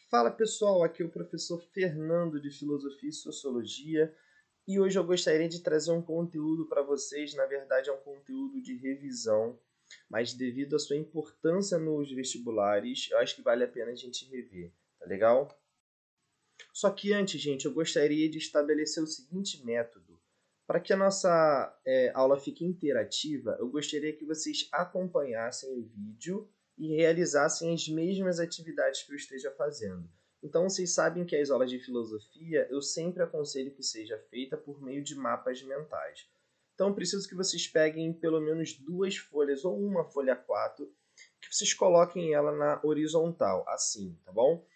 Fala pessoal, aqui é o professor Fernando de Filosofia e Sociologia e hoje eu gostaria de trazer um conteúdo para vocês. Na verdade, é um conteúdo de revisão, mas devido à sua importância nos vestibulares, eu acho que vale a pena a gente rever, tá legal? Só que antes, gente, eu gostaria de estabelecer o seguinte método. Para que a nossa aula fique interativa, eu gostaria que vocês acompanhassem o vídeo e realizassem as mesmas atividades que eu esteja fazendo. Então, vocês sabem que as aulas de filosofia eu sempre aconselho que seja feita por meio de mapas mentais. Então, eu preciso que vocês peguem pelo menos duas folhas ou uma folha A4, que vocês coloquem ela na horizontal, assim, tá bom?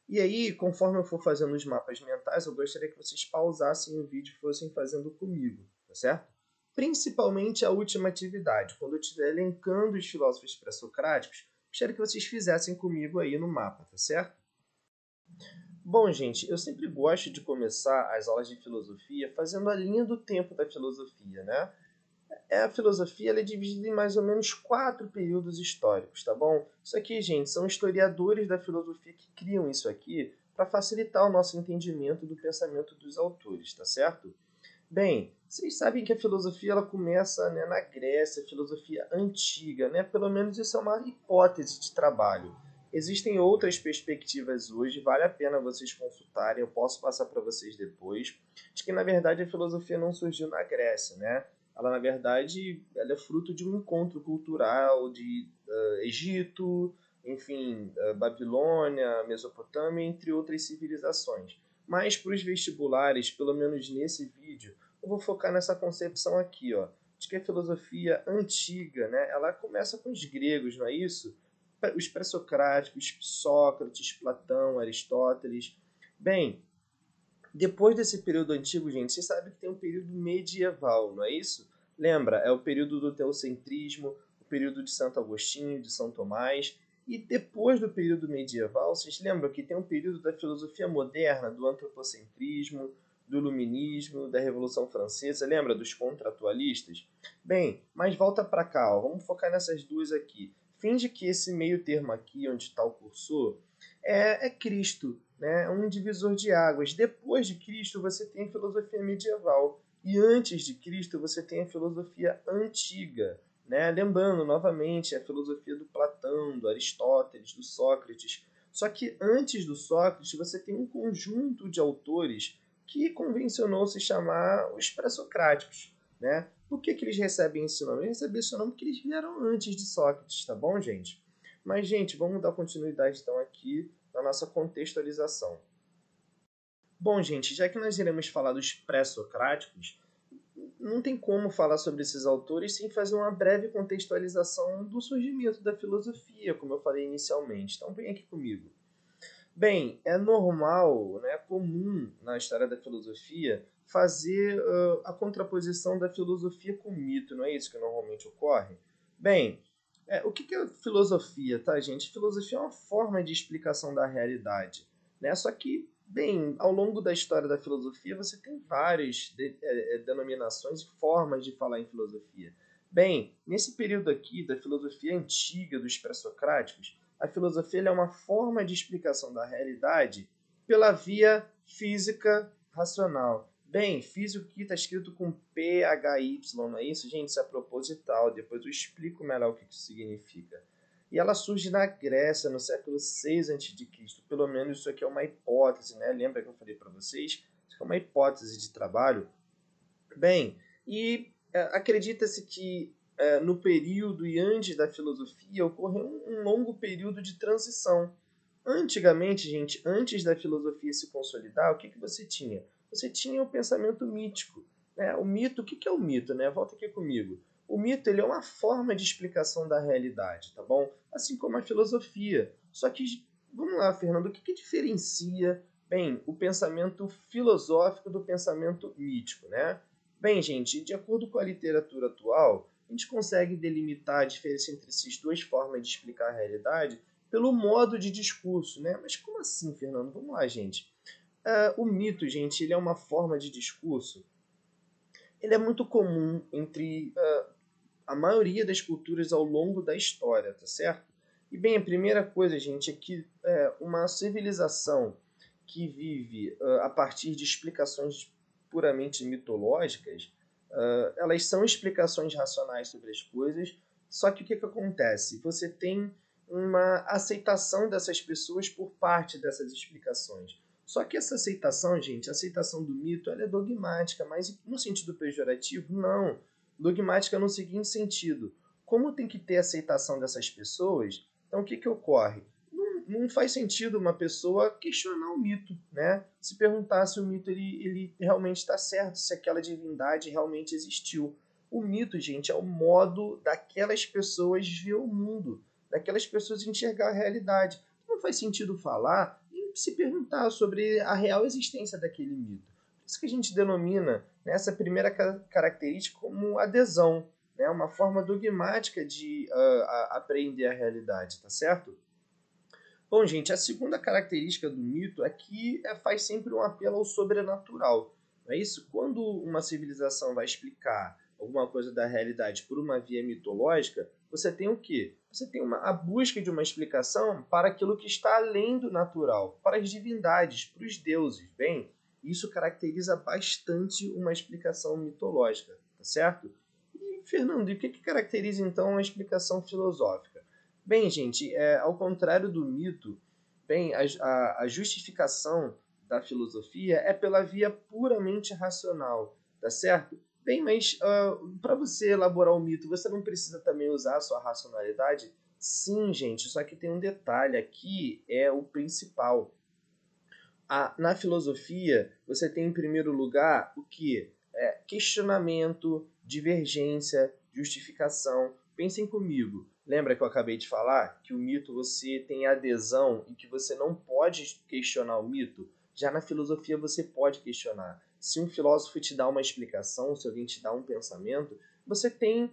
E aí, conforme eu for fazendo os mapas mentais, eu gostaria que vocês pausassem o vídeo e fossem fazendo comigo, tá certo? Principalmente a última atividade. Quando eu estiver elencando os filósofos pré-socráticos, gostaria que vocês fizessem comigo aí no mapa, tá certo? Bom, gente, eu sempre gosto de começar as aulas de filosofia fazendo a linha do tempo da filosofia, né? A filosofia ela é dividida em mais ou menos 4 períodos históricos, tá bom? Isso aqui, gente, são historiadores da filosofia que criam isso aqui para facilitar o nosso entendimento do pensamento dos autores, tá certo? Bem, vocês sabem que a filosofia ela começa, né, na Grécia, filosofia antiga, né? Pelo menos isso é uma hipótese de trabalho. Existem outras perspectivas hoje, vale a pena vocês consultarem, eu posso passar para vocês depois, de que na verdade a filosofia não surgiu na Grécia, né? Ela na verdade ela é fruto de um encontro cultural de Egito, enfim, Babilônia, Mesopotâmia, entre outras civilizações. Mas para os vestibulares, pelo menos nesse vídeo, eu vou focar nessa concepção aqui, ó, de que a filosofia antiga, né, ela começa com os gregos, não é isso? Os pré-socráticos, Sócrates, Platão, Aristóteles. Bem, depois desse período antigo, gente, você sabe que tem um período medieval, não é isso? Lembra? É o período do teocentrismo, o período de Santo Agostinho, de São Tomás. E depois do período medieval, vocês lembram que tem um período da filosofia moderna, do antropocentrismo, do iluminismo, da Revolução Francesa. Lembra dos contratualistas? Bem, mas volta para cá, ó, vamos focar nessas duas aqui. Finge que esse meio termo aqui, onde está o cursor, é Cristo, né? É um divisor de águas. Depois de Cristo, você tem a filosofia medieval. E antes de Cristo, você tem a filosofia antiga. Né? Lembrando, novamente, a filosofia do Platão, do Aristóteles, do Sócrates. Só que antes do Sócrates, você tem um conjunto de autores que convencionou se chamar os pré-socráticos. Né? Por que eles recebem esse nome? Eles recebem esse nome porque eles vieram antes de Sócrates, tá bom, gente? Mas, gente, vamos dar continuidade então aqui na nossa contextualização. Bom, gente, já que nós iremos falar dos pré-socráticos, não tem como falar sobre esses autores sem fazer uma breve contextualização do surgimento da filosofia, como eu falei inicialmente. Então, vem aqui comigo. Bem, é normal, né, é comum na história da filosofia fazer a contraposição da filosofia com o mito, não é isso que normalmente ocorre? Bem, o que é filosofia, tá, gente? Filosofia é uma forma de explicação da realidade, né? Só que, bem, ao longo da história da filosofia você tem várias denominações e formas de falar em filosofia. Bem, nesse período aqui da filosofia antiga dos pré-socráticos, a filosofia é uma forma de explicação da realidade pela via física racional. Bem, físico aqui está escrito com PHY, não é isso? Gente, isso é proposital. Depois eu explico melhor o que isso significa. E ela surge na Grécia, no século 6 a.C. Pelo menos isso aqui é uma hipótese, né? Lembra que eu falei para vocês? Isso aqui é uma hipótese de trabalho. Bem, e acredita-se que no período e antes da filosofia ocorreu um longo período de transição. Antigamente, gente, antes da filosofia se consolidar, o que, que você tinha? Você tinha o pensamento mítico. Né? O mito, o que, que é o mito? Né? Volta aqui comigo. O mito ele é uma forma de explicação da realidade, tá bom? Assim como a filosofia. Só que, vamos lá, Fernando, o que, que diferencia, bem, o pensamento filosófico do pensamento mítico, né? Bem, gente, de acordo com a literatura atual, a gente consegue delimitar a diferença entre essas duas formas de explicar a realidade pelo modo de discurso, né? Mas como assim, Fernando? Vamos lá, gente. O mito, gente, ele é uma forma de discurso. Ele é muito comum entre a maioria das culturas ao longo da história, tá certo? E bem, a primeira coisa, gente, é que uma civilização que vive a partir de explicações puramente mitológicas, elas são explicações racionais sobre as coisas, só que o que acontece? Você tem uma aceitação dessas pessoas por parte dessas explicações. Só que essa aceitação, gente, a aceitação do mito, ela é dogmática, mas no sentido pejorativo, não. Dogmática no seguinte sentido: como tem que ter aceitação dessas pessoas, então o que ocorre? Não faz sentido uma pessoa questionar o mito, né? Se perguntar se o mito ele realmente está certo, se aquela divindade realmente existiu. O mito, gente, é o modo daquelas pessoas ver o mundo, daquelas pessoas enxergar a realidade. Não faz sentido falar e se perguntar sobre a real existência daquele mito. Por isso que a gente denomina, né, essa primeira característica como adesão, né, uma forma dogmática de apreender a realidade, tá certo? Bom, gente, a segunda característica do mito é que faz sempre um apelo ao sobrenatural. Não é isso? Quando uma civilização vai explicar alguma coisa da realidade por uma via mitológica, você tem o quê? Você tem a busca de uma explicação para aquilo que está além do natural, para as divindades, para os deuses. Bem, isso caracteriza bastante uma explicação mitológica, tá certo? E, Fernando, e o que caracteriza então a explicação filosófica? Bem, gente, ao contrário do mito, bem, a justificação da filosofia é pela via puramente racional, tá certo? Bem, mas para você elaborar o mito, você não precisa também usar a sua racionalidade? Sim, gente, só que tem um detalhe aqui, é o principal. Na filosofia, você tem em primeiro lugar o que? Questionamento, divergência, justificação. Pensem comigo. Lembra que eu acabei de falar que o mito você tem adesão e que você não pode questionar o mito? Já na filosofia você pode questionar. Se um filósofo te dá uma explicação, se alguém te dá um pensamento, você tem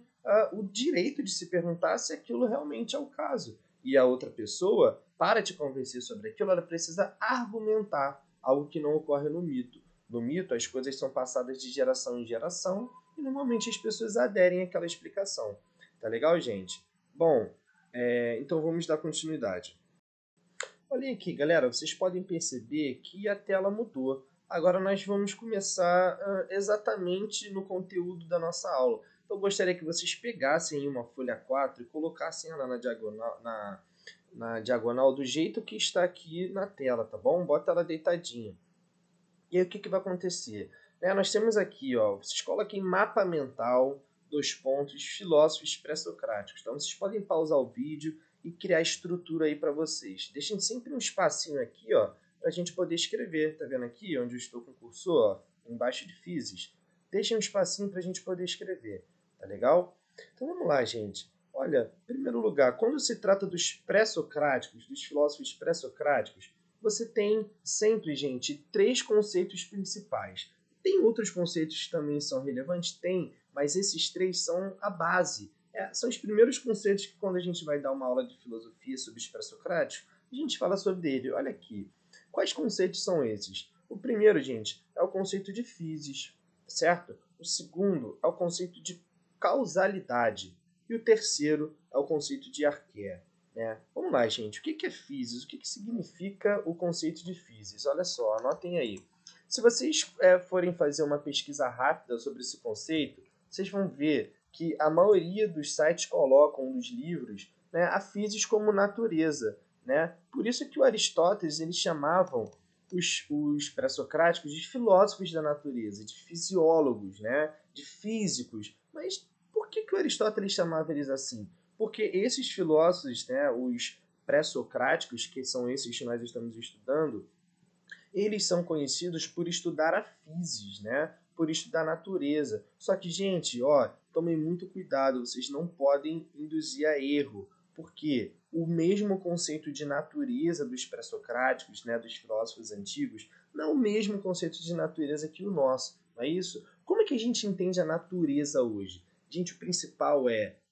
o direito de se perguntar se aquilo realmente é o caso. E a outra pessoa, para te convencer sobre aquilo, ela precisa argumentar, algo que não ocorre no mito. No mito, as coisas são passadas de geração em geração e normalmente as pessoas aderem àquela explicação. Tá legal, gente? Bom, então vamos dar continuidade. Olhem aqui, galera, vocês podem perceber que a tela mudou. Agora nós vamos começar exatamente no conteúdo da nossa aula. Então eu gostaria que vocês pegassem uma folha 4 e colocassem ela na diagonal do jeito que está aqui na tela, tá bom? Bota ela deitadinha. E aí o que vai acontecer? Nós temos aqui, ó, vocês coloquem mapa mental, dois pontos, filósofos pré-socráticos. Então vocês podem pausar o vídeo e criar estrutura aí para vocês. Deixem sempre um espacinho aqui, ó, para a gente poder escrever. Tá vendo aqui onde eu estou com o cursor, ó, embaixo de physis? Deixem um espacinho para a gente poder escrever. Tá legal? Então vamos lá, gente. Olha, em primeiro lugar, quando se trata dos pré-socráticos, dos filósofos pré-socráticos, você tem sempre, gente, três conceitos principais. Tem outros conceitos que também são relevantes? Tem, mas esses três são a base. São os primeiros conceitos que, quando a gente vai dar uma aula de filosofia sobre os pré-socráticos, a gente fala sobre ele. Olha aqui. Quais conceitos são esses? O primeiro, gente, é o conceito de physis, certo? O segundo é o conceito de causalidade. E o terceiro é o conceito de arqué. Né? Vamos lá, gente. O que é physis? O que significa o conceito de physis? Olha só, anotem aí. Se vocês forem fazer uma pesquisa rápida sobre esse conceito, vocês vão ver que a maioria dos sites colocam nos livros, né, a physis como natureza. Né? Por isso que o Aristóteles eles chamavam os pré-socráticos de filósofos da natureza, de fisiólogos, né, de físicos. Mas por que o Aristóteles chamava eles assim? Porque esses filósofos, né, os pré-socráticos, que são esses que nós estamos estudando, eles são conhecidos por estudar a physis, né? Por estudar a natureza. Só que, gente, ó, tomem muito cuidado, vocês não podem induzir a erro, porque o mesmo conceito de natureza dos pré-socráticos, né, dos filósofos antigos, não é o mesmo conceito de natureza que o nosso, não é isso? Como é que a gente entende a natureza hoje? Gente, o principal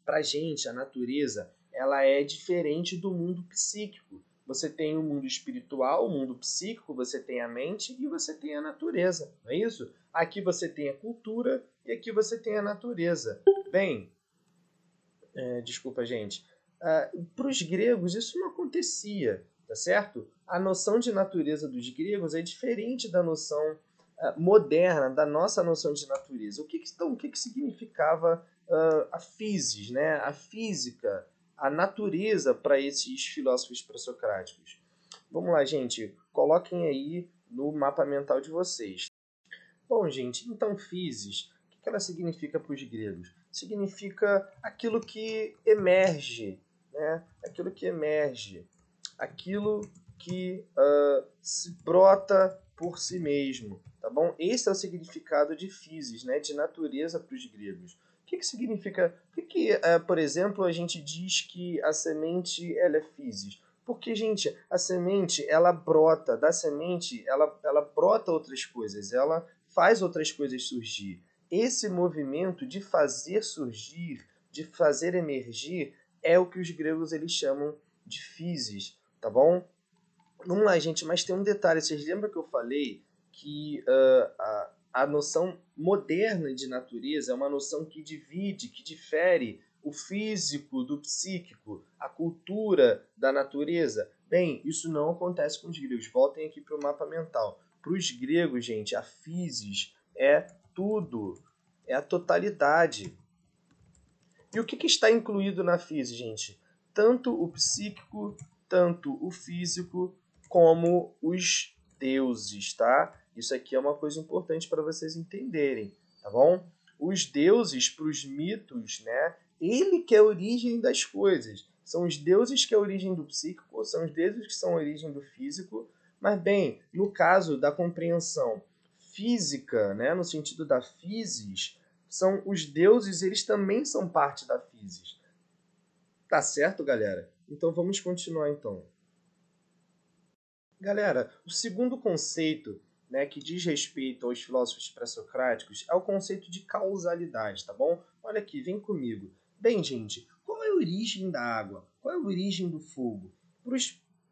pra gente, a natureza, ela é diferente do mundo psíquico. Você tem o mundo espiritual, o mundo psíquico, você tem a mente e você tem a natureza, não é isso? Aqui você tem a cultura e aqui você tem a natureza. Bem, desculpa, gente. Para os gregos isso não acontecia, tá certo? A noção de natureza dos gregos é diferente da noção moderna, da nossa noção de natureza. O que significava a physis, né? A física, a natureza para esses filósofos pré-socráticos? Vamos lá, gente, coloquem aí no mapa mental de vocês. Bom, gente, então physis, o que ela significa para os gregos? Significa aquilo que emerge, né? Aquilo que emerge, aquilo que se brota por si mesmo, tá bom? Esse é o significado de physis, né? De natureza para os gregos. O que significa? Por exemplo, a gente diz que a semente ela é physis? Porque, gente, a semente ela brota, da semente ela brota outras coisas, ela faz outras coisas surgir. Esse movimento de fazer surgir, de fazer emergir, é o que os gregos eles chamam de physis, tá bom? Vamos lá, gente, mas tem um detalhe. Vocês lembram que eu falei que a noção moderna de natureza é uma noção que divide, que difere o físico do psíquico, a cultura da natureza? Bem, isso não acontece com os gregos. Voltem aqui para o mapa mental. Para os gregos, gente, a physis é tudo, é a totalidade. E o que está incluído na physis, gente? Tanto o psíquico, tanto o físico, como os deuses, tá? Isso aqui é uma coisa importante para vocês entenderem, tá bom? Os deuses, para os mitos, né? Ele que é a origem das coisas. São os deuses que é a origem do psíquico, são os deuses que são a origem do físico. Mas, bem, no caso da compreensão física, né? No sentido da physis, são os deuses, eles também são parte da physis. Tá certo, galera? Então vamos continuar então. Galera, o segundo conceito, né, que diz respeito aos filósofos pré-socráticos é o conceito de causalidade, tá bom? Olha aqui, vem comigo. Bem, gente, qual é a origem da água? Qual é a origem do fogo?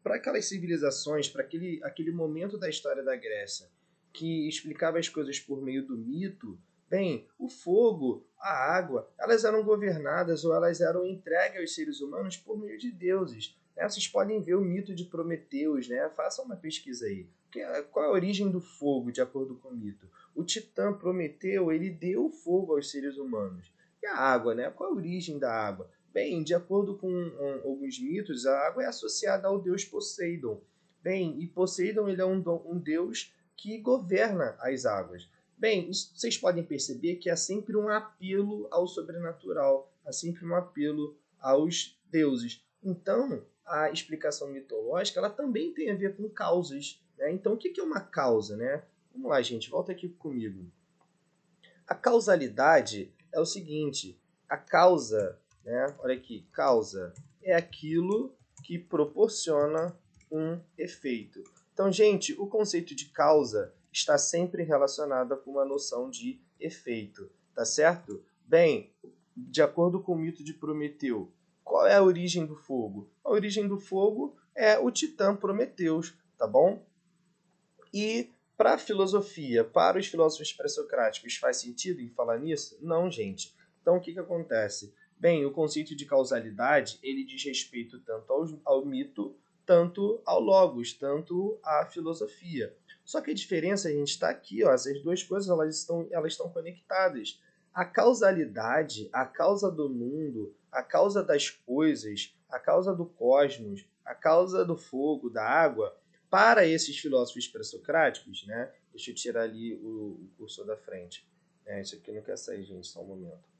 Para aquelas civilizações, para aquele momento da história da Grécia que explicava as coisas por meio do mito, bem, o fogo, a água, elas eram governadas ou elas eram entregues aos seres humanos por meio de deuses. Vocês podem ver o mito de Prometeus, né? Façam uma pesquisa aí. Qual é a origem do fogo, de acordo com o mito? O titã Prometeu, ele deu fogo aos seres humanos. E a água, né? Qual é a origem da água? Bem, de acordo com alguns mitos, a água é associada ao deus Poseidon. Bem, e Poseidon ele é um deus que governa as águas. Bem, vocês podem perceber que há sempre um apelo ao sobrenatural, há sempre um apelo aos deuses. Então, a explicação mitológica ela também tem a ver com causas. Né? Então, o que é uma causa? Né? Vamos lá, gente, volta aqui comigo. A causalidade é o seguinte: a causa, né? Olha aqui, causa é aquilo que proporciona um efeito. Então, gente, o conceito de causa está sempre relacionado com uma noção de efeito, tá certo? Bem, de acordo com o mito de Prometeu, qual é a origem do fogo? A origem do fogo é o titã Prometeus, tá bom? E para a filosofia, para os filósofos pré-socráticos, faz sentido em falar nisso? Não, gente. Então, o que acontece? Bem, o conceito de causalidade, ele diz respeito tanto ao mito, tanto ao logos, tanto à filosofia. Só que a diferença, a gente está aqui, ó, essas duas coisas elas estão conectadas. A causalidade, a causa do mundo, a causa das coisas, a causa do cosmos, a causa do fogo, da água, para esses filósofos pré-socráticos, né? Deixa eu tirar ali o cursor da frente. Isso aqui não quer sair, gente, só um momento.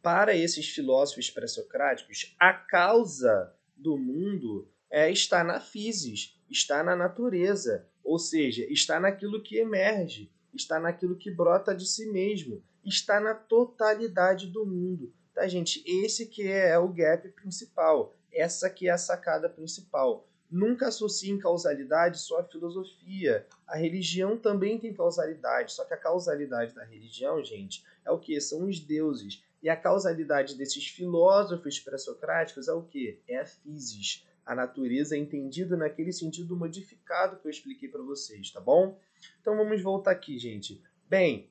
Para esses filósofos pré-socráticos, a causa do mundo está na physis, está na natureza, ou seja, está naquilo que emerge, está naquilo que brota de si mesmo, está na totalidade do mundo. Tá, gente? Esse que é o gap principal, essa que é a sacada principal. Nunca associem causalidade só à filosofia. A religião também tem causalidade, só que a causalidade da religião, gente, é o que? São os deuses. E a causalidade desses filósofos pré-socráticos é o quê? É a physis, a natureza entendida naquele sentido modificado que eu expliquei para vocês, tá bom? Então vamos voltar aqui, gente. Bem,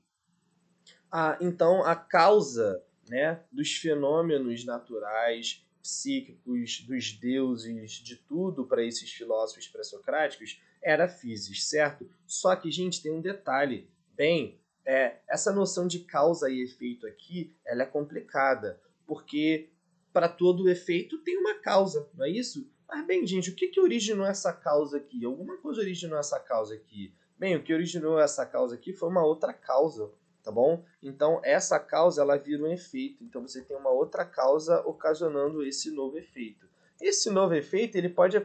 então a causa né, dos fenômenos naturais, psíquicos, dos deuses, de tudo para esses filósofos pré-socráticos era physis, certo? Só que, gente, tem um detalhe. Bem, essa noção de causa e efeito aqui, ela é complicada, porque para todo efeito tem uma causa, não é isso? Mas bem, gente, o que originou essa causa aqui? Alguma coisa originou essa causa aqui. Bem, o que originou essa causa aqui foi uma outra causa, tá bom? Então, essa causa, ela vira um efeito. Então, você tem uma outra causa ocasionando esse novo efeito. Esse novo efeito, ele pode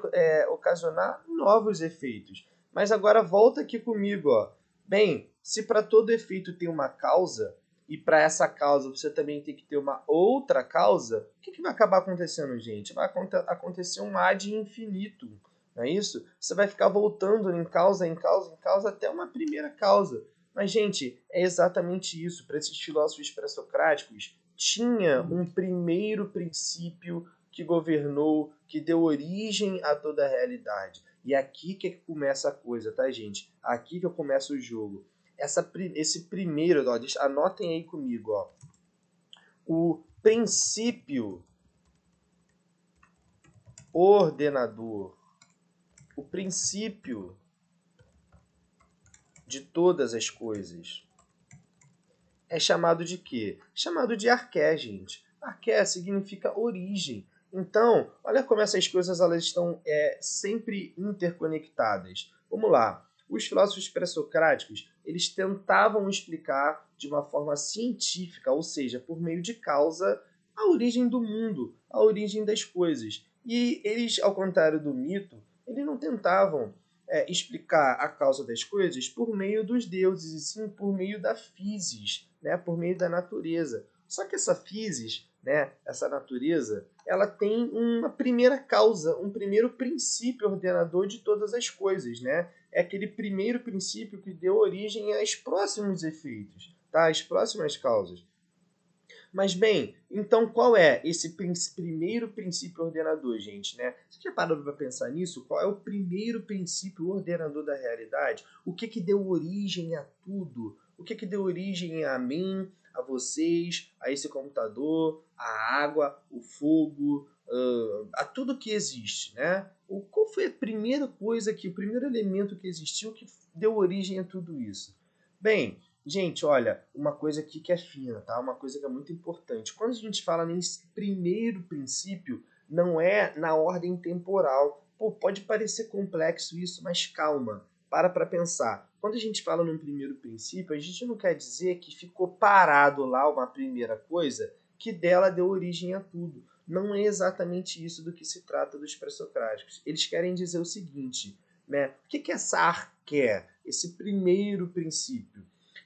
ocasionar novos efeitos. Mas agora, volta aqui comigo, ó. Bem, se para todo efeito tem uma causa, e para essa causa você também tem que ter uma outra causa, o que vai acabar acontecendo, gente? Vai acontecer um ad infinito, não é isso? Você vai ficar voltando em causa, em causa, em causa, até uma primeira causa. Mas, gente, é exatamente isso. Para esses filósofos pré-socráticos, tinha um primeiro princípio que governou, que deu origem a toda a realidade. E aqui que começa a coisa, tá, gente? Aqui que começa o jogo. Esse primeiro, ó, anotem aí comigo, ó. O princípio ordenador, o princípio de todas as coisas, é chamado de quê? Chamado de arqué, gente. Arqué significa origem. Então, olha como essas coisas elas estão sempre interconectadas. Vamos lá. Os filósofos pré-socráticos, eles tentavam explicar de uma forma científica, ou seja, por meio de causa, a origem do mundo, a origem das coisas. E eles, ao contrário do mito, eles não tentavam explicar a causa das coisas por meio dos deuses, e sim por meio da physis, né, por meio da natureza. Só que essa physis, né, essa natureza, ela tem uma primeira causa, um primeiro princípio ordenador de todas as coisas, né? É aquele primeiro princípio que deu origem aos próximos efeitos, tá? As próximas causas. Mas bem, então qual é esse primeiro princípio ordenador, gente, né? Você já parou para pensar nisso? Qual é o primeiro princípio ordenador da realidade? O que deu origem a tudo? O que deu origem a mim, a vocês, a esse computador, a água, o fogo, a tudo que existe, né? Qual foi a primeira coisa o primeiro elemento que existiu que deu origem a tudo isso? Bem, gente, olha, uma coisa aqui que é fina, tá? Uma coisa que é muito importante. Quando a gente fala nesse primeiro princípio, não é na ordem temporal. Pô, pode parecer complexo isso, mas calma, para pensar. Quando a gente fala num primeiro princípio, a gente não quer dizer que ficou parado lá uma primeira coisa que dela deu origem a tudo. Não é exatamente isso do que se trata dos pré-socráticos. Eles querem dizer o seguinte, né? O que é essa arqué, esse primeiro princípio?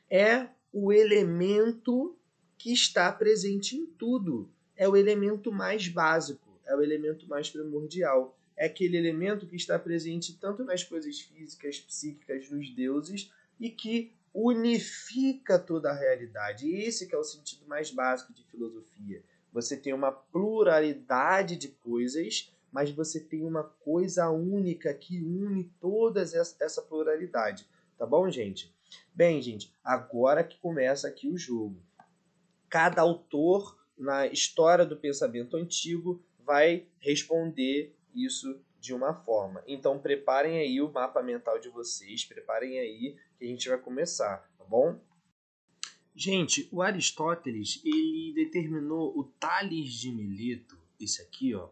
É o elemento que está presente em tudo. É o elemento mais básico, é o elemento mais primordial. É aquele elemento que está presente tanto nas coisas físicas, psíquicas, nos deuses e que unifica toda a realidade. Esse que é o sentido mais básico de filosofia. Você tem uma pluralidade de coisas, mas você tem uma coisa única que une todas essa pluralidade. Tá bom, gente? Bem, gente, agora que começa aqui o jogo. Cada autor na história do pensamento antigo vai responder isso de uma forma. Então preparem aí o mapa mental de vocês, preparem aí que a gente vai começar, tá bom? Gente, o Aristóteles, ele determinou o Tales de Mileto, esse aqui, ó,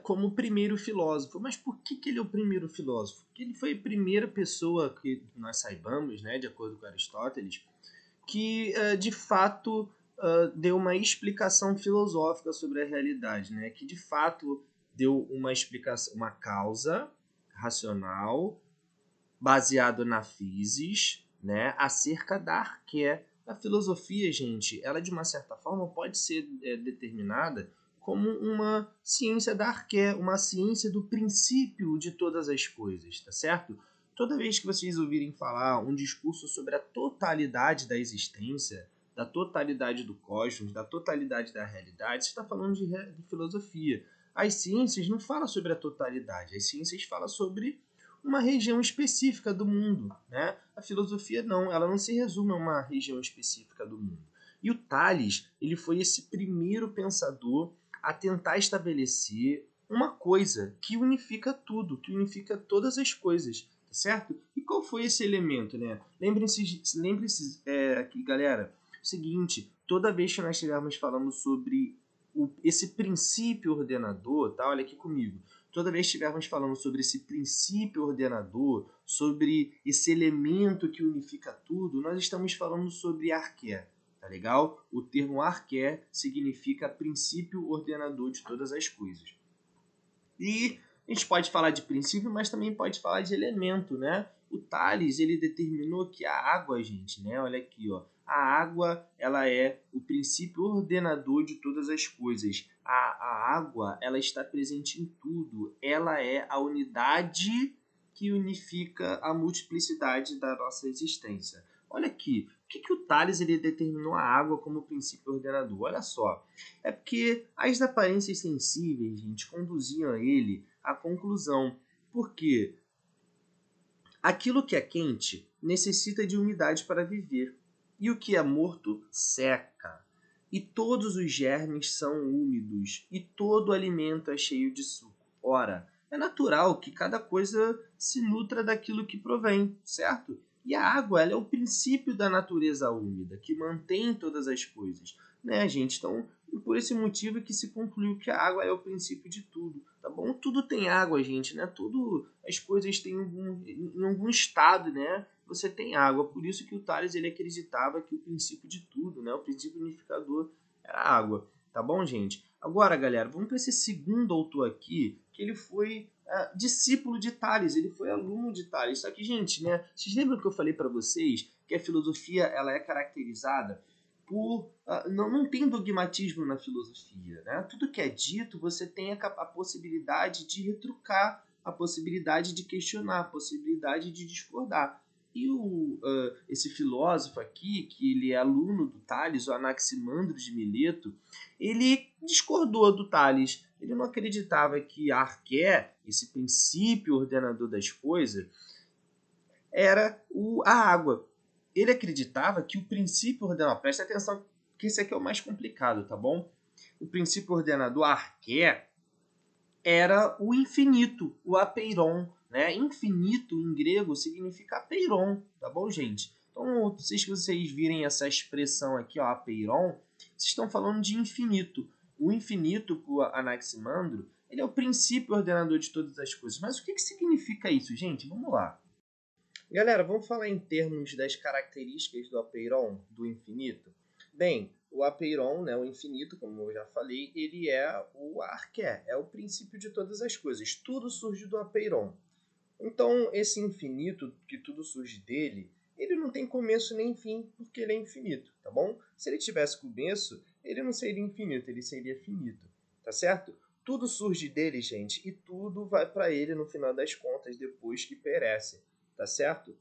como o primeiro filósofo. Mas por que ele é o primeiro filósofo? Porque ele foi a primeira pessoa que nós saibamos, né, de acordo com Aristóteles, que de fato deu uma explicação filosófica sobre a realidade, né? Que de fato deu uma explicação, uma causa racional baseado na physis, né? Acerca da arqué. A filosofia, gente, ela de uma certa forma pode ser determinada como uma ciência da arqué, uma ciência do princípio de todas as coisas, tá certo? Toda vez que vocês ouvirem falar um discurso sobre a totalidade da existência, da totalidade do cosmos, da totalidade da realidade, você está falando de filosofia. As ciências não falam sobre a totalidade, as ciências falam sobre uma região específica do mundo, né? A filosofia não, ela não se resume a uma região específica do mundo. E o Tales, ele foi esse primeiro pensador a tentar estabelecer uma coisa que unifica tudo, que unifica todas as coisas, tá certo? E qual foi esse elemento, né? Lembre-se aqui, galera, o seguinte, toda vez que nós estivermos falando sobre esse princípio ordenador, tá? Olha aqui comigo. Toda vez que estivermos falando sobre esse princípio ordenador, sobre esse elemento que unifica tudo, nós estamos falando sobre arqué, tá legal? O termo arqué significa princípio ordenador de todas as coisas. E a gente pode falar de princípio, mas também pode falar de elemento, né? O Tales, ele determinou que a água, gente, né? Olha aqui, ó. A água, ela é o princípio ordenador de todas as coisas. A água, ela está presente em tudo. Ela é a unidade que unifica a multiplicidade da nossa existência. Olha aqui, por que o Tales ele determinou a água como princípio ordenador? Olha só, é porque as aparências sensíveis, gente, conduziam ele à conclusão. Porque aquilo que é quente necessita de umidade para viver, e o que é morto seca. E todos os germes são úmidos, e todo alimento é cheio de suco. Ora, é natural que cada coisa se nutra daquilo que provém, certo? E a água, ela é o princípio da natureza úmida, que mantém todas as coisas, né, gente? Então, por esse motivo que se concluiu que a água é o princípio de tudo, tá bom? Tudo tem água, gente, né? Tudo, as coisas têm em algum estado, né? Você tem água. Por isso que o Tales ele acreditava que o princípio de tudo, né? O princípio unificador era a água, tá bom, gente? Agora, galera, vamos para esse segundo autor aqui, que ele foi discípulo de Tales, ele foi aluno de Tales. Só que, gente, né? Vocês lembram que eu falei para vocês que a filosofia ela é caracterizada por não tem dogmatismo na filosofia, né? Tudo que é dito você tem a possibilidade de retrucar, a possibilidade de questionar, a possibilidade de discordar. E esse filósofo aqui, que ele é aluno do Tales, o Anaximandro de Mileto, ele discordou do Tales. Ele não acreditava que a arqué, esse princípio ordenador das coisas, era a água. Ele acreditava que o princípio ordenador, presta atenção que esse aqui é o mais complicado, tá bom? O princípio ordenador arqué era o infinito, o apeiron, né? Infinito em grego significa apeiron, tá bom, gente? Então, se vocês virem essa expressão aqui, ó, apeiron, vocês estão falando de infinito. O infinito, por Anaximandro, ele é o princípio ordenador de todas as coisas. Mas o que significa isso, gente? Vamos lá. Galera, vamos falar em termos das características do apeiron, do infinito? Bem, o apeiron, né, o infinito, como eu já falei, ele é o arqué, é o princípio de todas as coisas. Tudo surge do apeiron. Então, esse infinito, que tudo surge dele, ele não tem começo nem fim, porque ele é infinito, tá bom? Se ele tivesse começo, ele não seria infinito, ele seria finito, tá certo? Tudo surge dele, gente, e tudo vai para ele no final das contas, depois que perece, tá certo?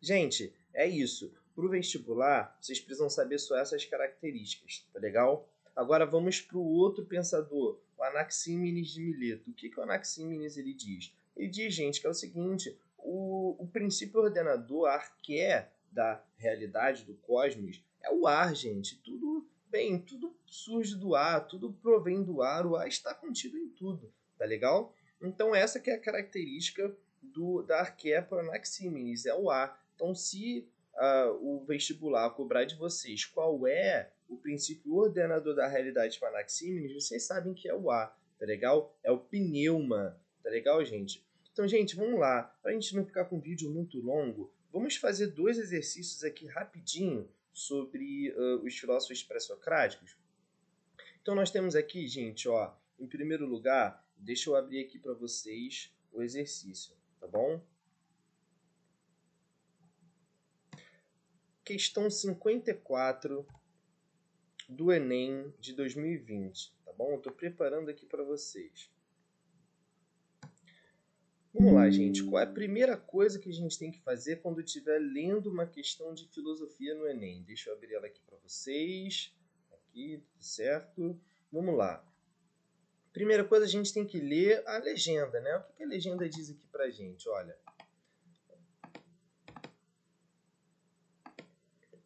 Gente, é isso. Para o vestibular, vocês precisam saber só essas características, tá legal? Agora vamos para o outro pensador, o Anaxímenes de Mileto. O que o Anaxímenes ele diz? Ele diz, gente, que é o seguinte, o princípio ordenador, a arqué da realidade, do cosmos, é o ar, gente. Tudo surge do ar, tudo provém do ar, o ar está contido em tudo, tá legal? Então essa que é a característica da arqué para Anaxímenes, é o ar. Então, se o vestibular cobrar de vocês qual é o princípio ordenador da realidade para Anaxímenes, vocês sabem que é o A, tá legal? É o pneuma, tá legal, gente? Então, gente, vamos lá. Para a gente não ficar com um vídeo muito longo, vamos fazer 2 exercícios aqui rapidinho sobre os filósofos pré-socráticos. Então, nós temos aqui, gente, ó, em primeiro lugar, deixa eu abrir aqui para vocês o exercício, tá bom? Questão 54 do Enem de 2020, tá bom? Eu estou preparando aqui para vocês. Vamos lá, gente. Qual é a primeira coisa que a gente tem que fazer quando estiver lendo uma questão de filosofia no Enem? Deixa eu abrir ela aqui para vocês. Aqui, tudo certo? Vamos lá. Primeira coisa, a gente tem que ler a legenda, né? O que a legenda diz aqui pra gente? Olha.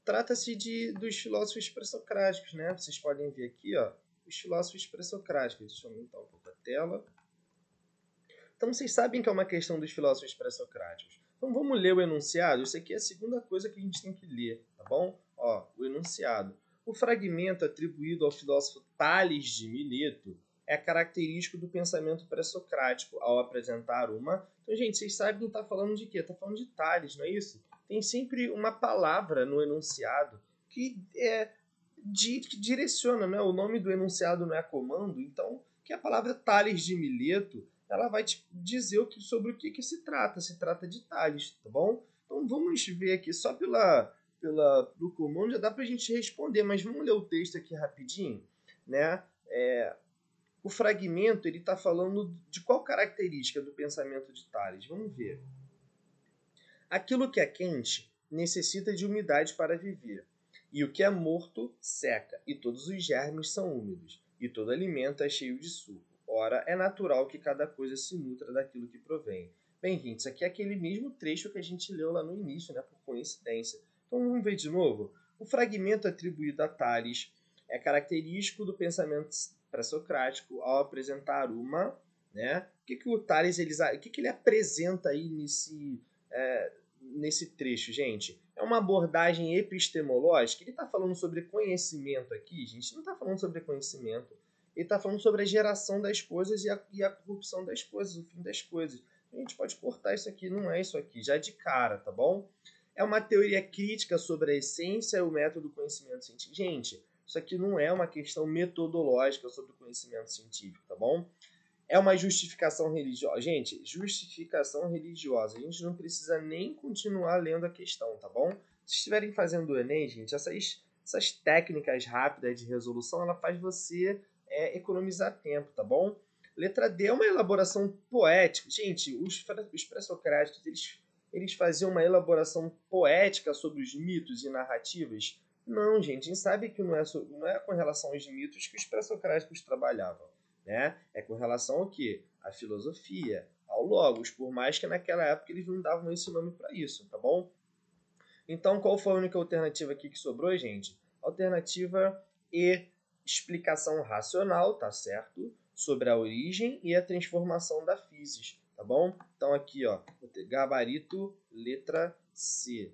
trata-se dos filósofos pré-socráticos, né? Vocês podem ver aqui, ó, os filósofos pré-socráticos. Deixa eu aumentar um pouco a tela. Então, vocês sabem que é uma questão dos filósofos pré-socráticos. Então, vamos ler o enunciado? Isso aqui é a segunda coisa que a gente tem que ler, tá bom? Ó, o enunciado. O fragmento atribuído ao filósofo Tales de Mileto é característico do pensamento pré-socrático ao apresentar uma... Então, gente, vocês sabem que está falando de quê? Está falando de Tales, não é isso? Tem sempre uma palavra no enunciado que direciona, né? O nome do enunciado não é comando, então, que a palavra Tales de Mileto, ela vai te dizer sobre o que se trata. Se trata de Tales, tá bom? Então, vamos ver aqui, só pelo comando já dá para a gente responder, mas vamos ler o texto aqui rapidinho, né? O fragmento ele está falando de qual característica do pensamento de Tales? Vamos ver. Aquilo que é quente necessita de umidade para viver, e o que é morto seca, e todos os germes são úmidos, e todo alimento é cheio de suco. Ora, é natural que cada coisa se nutra daquilo que provém. Bem, gente, isso aqui é aquele mesmo trecho que a gente leu lá no início, né, por coincidência. Então vamos ver de novo. O fragmento atribuído a Tales é característico do pensamento pré-socrático ao apresentar uma, né? O que o Tales ele apresenta aí nesse trecho, gente? É uma abordagem epistemológica. Ele está falando sobre conhecimento aqui, gente. Não está falando sobre conhecimento. Ele está falando sobre a geração das coisas e a corrupção das coisas, o fim das coisas. A gente pode cortar isso aqui, não é isso aqui, já de cara, tá bom? É uma teoria crítica sobre a essência e o método do conhecimento científico. Gente, isso aqui não é uma questão metodológica sobre o conhecimento científico, tá bom? É uma justificação religiosa. Gente, justificação religiosa. A gente não precisa nem continuar lendo a questão, tá bom? Se estiverem fazendo o Enem, gente, essas técnicas rápidas de resolução, ela faz você economizar tempo, tá bom? Letra D é uma elaboração poética. Gente, os pré-socráticos, eles faziam uma elaboração poética sobre os mitos e narrativas. Não, gente, a gente sabe que não é com relação aos mitos que os pré-socráticos trabalhavam, né? É com relação ao quê? À filosofia, ao logos, por mais que naquela época eles não davam esse nome para isso, tá bom? Então, qual foi a única alternativa aqui que sobrou, gente? Alternativa E, explicação racional, tá certo? Sobre a origem e a transformação da physis, tá bom? Então aqui, ó, gabarito, letra C.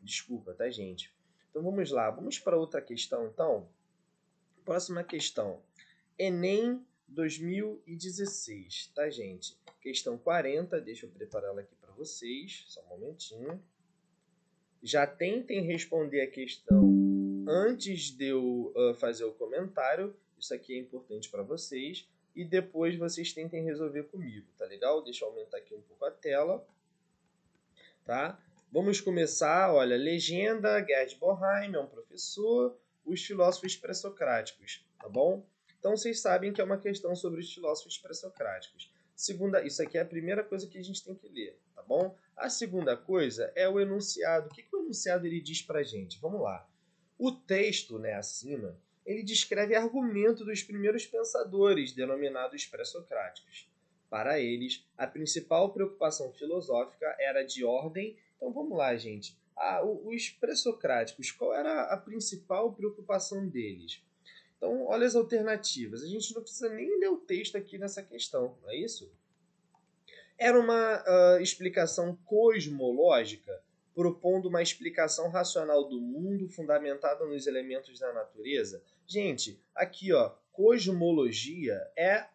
Desculpa, tá, gente? Então vamos lá, vamos para outra questão, então. Próxima questão. Enem 2016, tá, gente? Questão 40, deixa eu preparar ela aqui para vocês, só um momentinho. Já tentem responder a questão antes de eu fazer o comentário, isso aqui é importante para vocês, e depois vocês tentem resolver comigo, tá legal? Deixa eu aumentar aqui um pouco a tela, tá? Vamos começar, olha, legenda, Gerd Boheim é um professor, os filósofos pré-socráticos, tá bom? Então vocês sabem que é uma questão sobre os filósofos pré-socráticos. Segunda, isso aqui é a primeira coisa que a gente tem que ler, tá bom? A segunda coisa é o enunciado. O que o enunciado ele diz pra gente? Vamos lá. O texto, né, acima, ele descreve argumento dos primeiros pensadores, denominados pré-socráticos. Para eles, a principal preocupação filosófica era de ordem. Então vamos lá, gente. Os pré-socráticos, qual era a principal preocupação deles? Então, olha as alternativas. A gente não precisa nem ler o texto aqui nessa questão, não é isso? Era uma explicação cosmológica, propondo uma explicação racional do mundo fundamentada nos elementos da natureza. Gente, aqui, ó, cosmologia é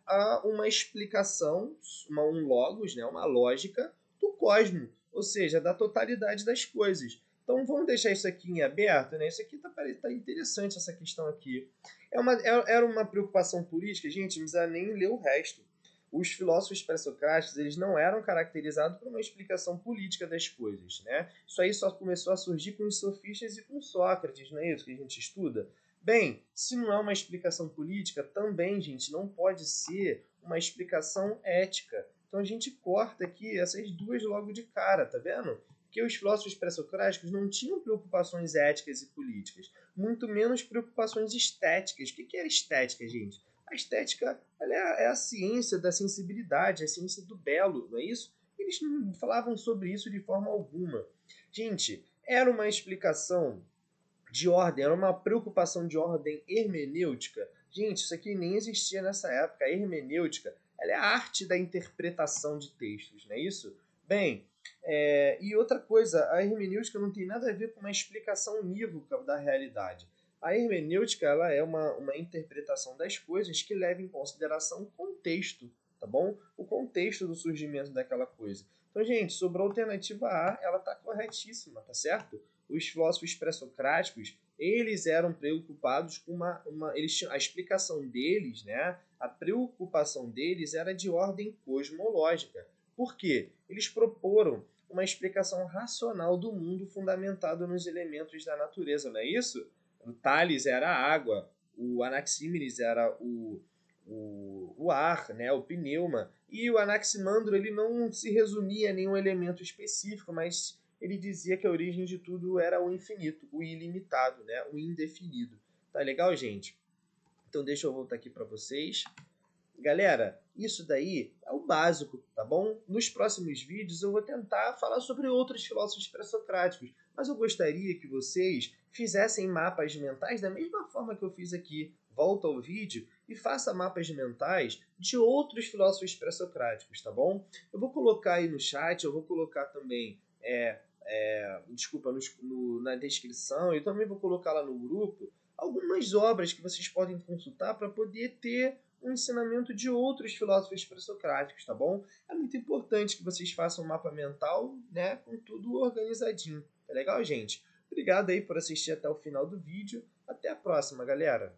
uma explicação, um logos, né, uma lógica do cosmo, ou seja, da totalidade das coisas. Então vamos deixar isso aqui em aberto, né? Isso aqui tá interessante, essa questão aqui. Era uma preocupação política, gente, não precisa nem ler o resto. Os filósofos pré-socráticos eles não eram caracterizados por uma explicação política das coisas, né? Isso aí só começou a surgir com os sofistas e com Sócrates, não é isso que a gente estuda? Bem, se não é uma explicação política, também, gente, não pode ser uma explicação ética. Então a gente corta aqui essas duas logo de cara, tá vendo? Porque os filósofos pré-socráticos não tinham preocupações éticas e políticas, muito menos preocupações estéticas. O que era estética, gente? A estética ela é a ciência da sensibilidade, a ciência do belo, não é isso? Eles não falavam sobre isso de forma alguma. Gente, era uma explicação de ordem, era uma preocupação de ordem hermenêutica. Gente, isso aqui nem existia nessa época. A hermenêutica, ela é a arte da interpretação de textos, não é isso? Bem, e outra coisa, a hermenêutica não tem nada a ver com uma explicação unívoca da realidade. A hermenêutica, ela é uma interpretação das coisas que leva em consideração o contexto, tá bom? O contexto do surgimento daquela coisa. Então, gente, sobre a alternativa A, ela está corretíssima, tá certo? Os filósofos pré-socráticos, eles eram preocupados com a explicação deles, né? A preocupação deles era de ordem cosmológica. Por quê? Eles proporam uma explicação racional do mundo fundamentado nos elementos da natureza, não é isso? O Tales era a água, o Anaxímenes era o ar, né, o pneuma, e o Anaximandro ele não se resumia a nenhum elemento específico, mas ele dizia que a origem de tudo era o infinito, o ilimitado, né, o indefinido. Tá legal, gente? Então deixa eu voltar aqui para vocês. Galera, isso daí é o básico, tá bom? Nos próximos vídeos eu vou tentar falar sobre outros filósofos pré-socráticos, mas eu gostaria que vocês fizessem mapas mentais da mesma forma que eu fiz aqui. Volta ao vídeo e faça mapas mentais de outros filósofos pré-socráticos, tá bom? Eu vou colocar aí no chat, eu vou colocar também, desculpa, na descrição, e também vou colocar lá no grupo algumas obras que vocês podem consultar para poder ter um ensinamento de outros filósofos pré-socráticos, tá bom? É muito importante que vocês façam um mapa mental, né, com tudo organizadinho. Tá legal, gente? Obrigado aí por assistir até o final do vídeo. Até a próxima, galera!